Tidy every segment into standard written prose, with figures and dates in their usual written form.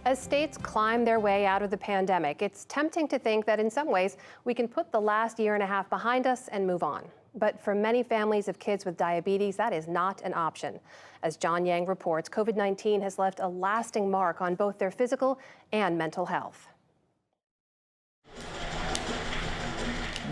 As states climb their way out of the pandemic, it's tempting to think that in some ways we can put the last year and a half behind us and move on. But for many families of kids with diabetes, that is not an option. As John Yang reports, COVID-19 has left a lasting mark on both their physical and mental health.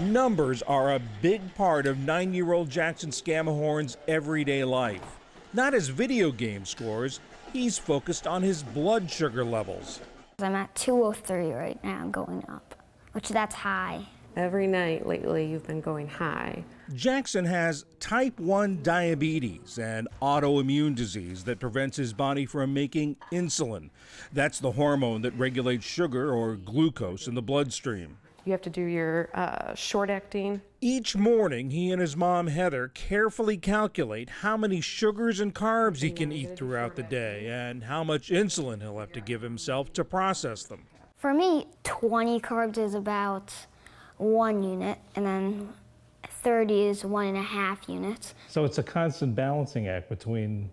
Numbers are a big part of 9-year-old Jackson Scammahorn's everyday life. Not his video game scores, he's focused on his blood sugar levels. I'm at 203 right now, going up, which that's high. Every night lately you've been going high. Jackson has type 1 diabetes, an autoimmune disease that prevents his body from making insulin. That's the hormone that regulates sugar or glucose in the bloodstream. You have to do your short acting. Each morning, he and his mom, Heather, carefully calculate how many sugars and carbs he can eat throughout the day and how much insulin he'll have to give himself to process them. For me, 20 carbs is about 1 unit, and then 30 is 1.5 units. So it's a constant balancing act between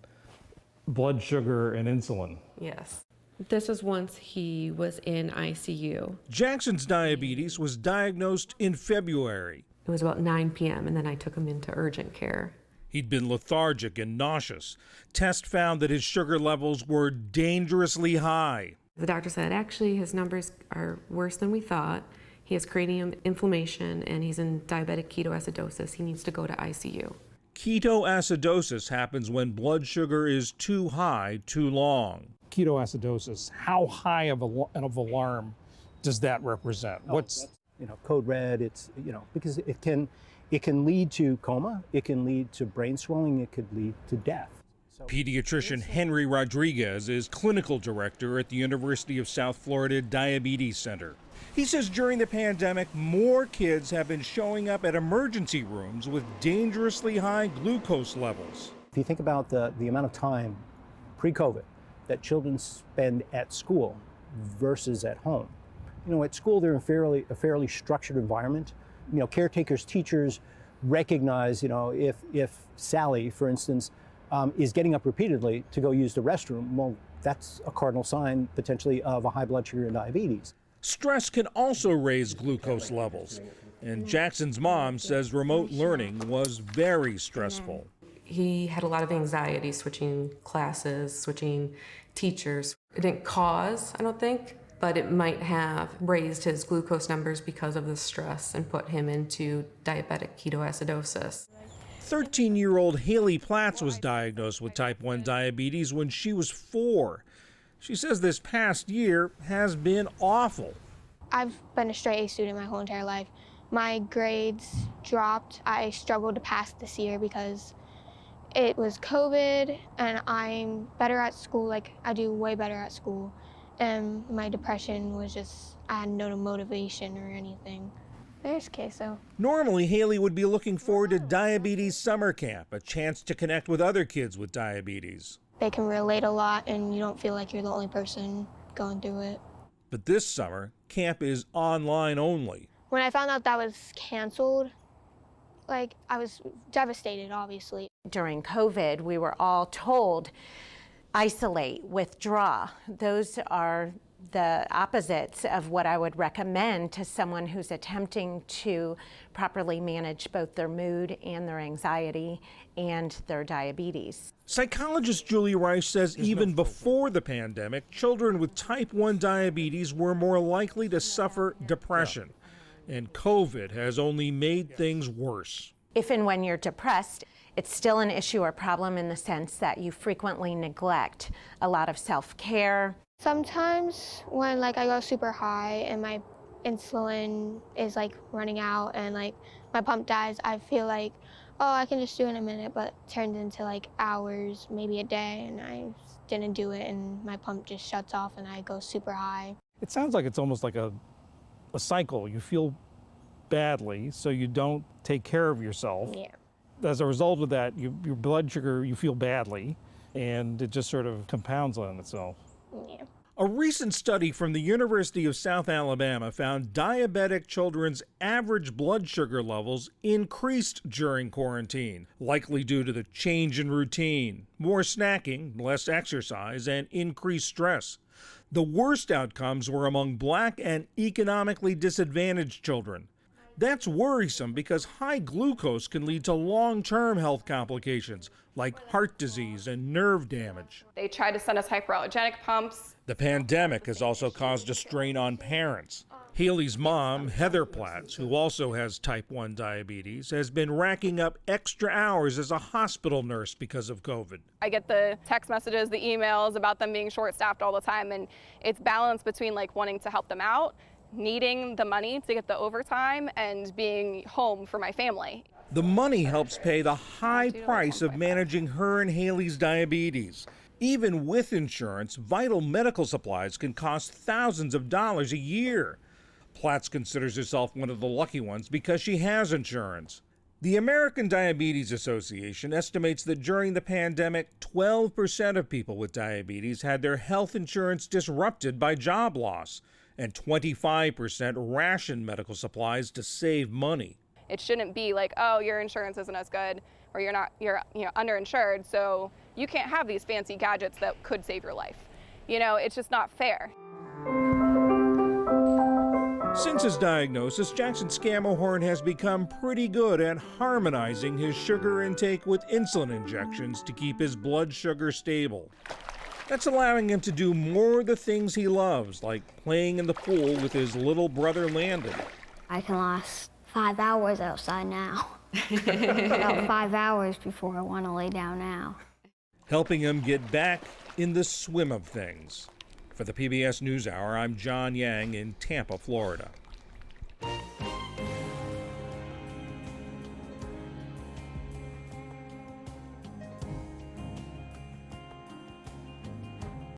blood sugar and insulin. Yes. This is once he was in ICU. Jackson's diabetes was diagnosed in February. It was about 9 p.m. and then I took him into urgent care. He'd been lethargic and nauseous. Tests found that his sugar levels were dangerously high. The doctor said, actually, his numbers are worse than we thought. He has cranial inflammation and he's in diabetic ketoacidosis. He needs to go to ICU. Ketoacidosis happens when blood sugar is too high too long. Ketoacidosis, how high of an alarm does that represent? What's code red? It's because it can lead to coma, it can lead to brain swelling, it could lead to death. Pediatrician Henry Rodriguez is clinical director at the University of South Florida Diabetes Center. He says during the pandemic, more kids have been showing up at emergency rooms with dangerously high glucose levels. If you think about the amount of time pre-COVID that children spend at school versus at home. At school they're in a fairly structured environment. Caretakers, teachers recognize, if Sally, for instance, is getting up repeatedly to go use the restroom, well, that's a cardinal sign potentially of a high blood sugar and diabetes. Stress can also raise glucose levels, and Jackson's mom says remote learning was very stressful. He had a lot of anxiety switching classes, switching teachers. It didn't cause, I don't think, but it might have raised his glucose numbers because of the stress and put him into diabetic ketoacidosis. 13-year-old Haley Platts was diagnosed with type 1 diabetes when she was 4. She says this past year has been awful. I've been a straight A student my whole entire life. My grades dropped. I struggled to pass this year because it was COVID and I'm better at school, I do way better at school. And my depression was just, I had no motivation or anything. There's queso. Normally, Haley would be looking forward to Diabetes Summer Camp, a chance to connect with other kids with diabetes. They can relate a lot and you don't feel like you're the only person going through it. But this summer, camp is online only. When I found out that was canceled, I was devastated, obviously. During COVID, we were all told, isolate, withdraw. Those are the opposites of what I would recommend to someone who's attempting to properly manage both their mood and their anxiety and their diabetes. Psychologist Julie Rice says even before the pandemic, children with type 1 diabetes were more likely to suffer depression. And COVID has only made things worse. If and when you're depressed, it's still an issue or problem in the sense that you frequently neglect a lot of self-care. Sometimes when I go super high and my insulin is running out and my pump dies, I feel oh, I can just do it in a minute, but it turns into hours, maybe a day, and I didn't do it and my pump just shuts off and I go super high. It sounds like it's almost like a cycle. You feel badly, so you don't take care of yourself. Yeah. As a result of that, your blood sugar, you feel badly, and it just sort of compounds on itself. Yeah. A recent study from the University of South Alabama found diabetic children's average blood sugar levels increased during quarantine, likely due to the change in routine, more snacking, less exercise, and increased stress. The worst outcomes were among Black and economically disadvantaged children. That's worrisome because high glucose can lead to long-term health complications like heart disease and nerve damage. They tried to send us hyperallergenic pumps. The pandemic has also caused a strain on parents. Haley's mom, Heather Platts, who also has type 1 diabetes, has been racking up extra hours as a hospital nurse because of COVID. I get the text messages, the emails about them being short-staffed all the time, and it's balanced between like wanting to help them out, needing the money to get the overtime, and being home for my family. The money helps pay the high price of managing her and Haley's diabetes. Even with insurance, vital medical supplies can cost thousands of dollars a year. Platts considers herself one of the lucky ones because she has insurance. The American Diabetes Association estimates that during the pandemic, 12% of people with diabetes had their health insurance disrupted by job loss, and 25% rationed medical supplies to save money. It shouldn't be like, oh, your insurance isn't as good, or you're underinsured, so you can't have these fancy gadgets that could save your life. It's just not fair. Since his diagnosis, Jackson Scammahorn has become pretty good at harmonizing his sugar intake with insulin injections to keep his blood sugar stable. That's allowing him to do more of the things he loves, like playing in the pool with his little brother Landon. I can last 5 hours outside now. About 5 hours before I want to lay down now. Helping him get back in the swim of things. For the PBS NewsHour, I'm John Yang in Tampa, Florida.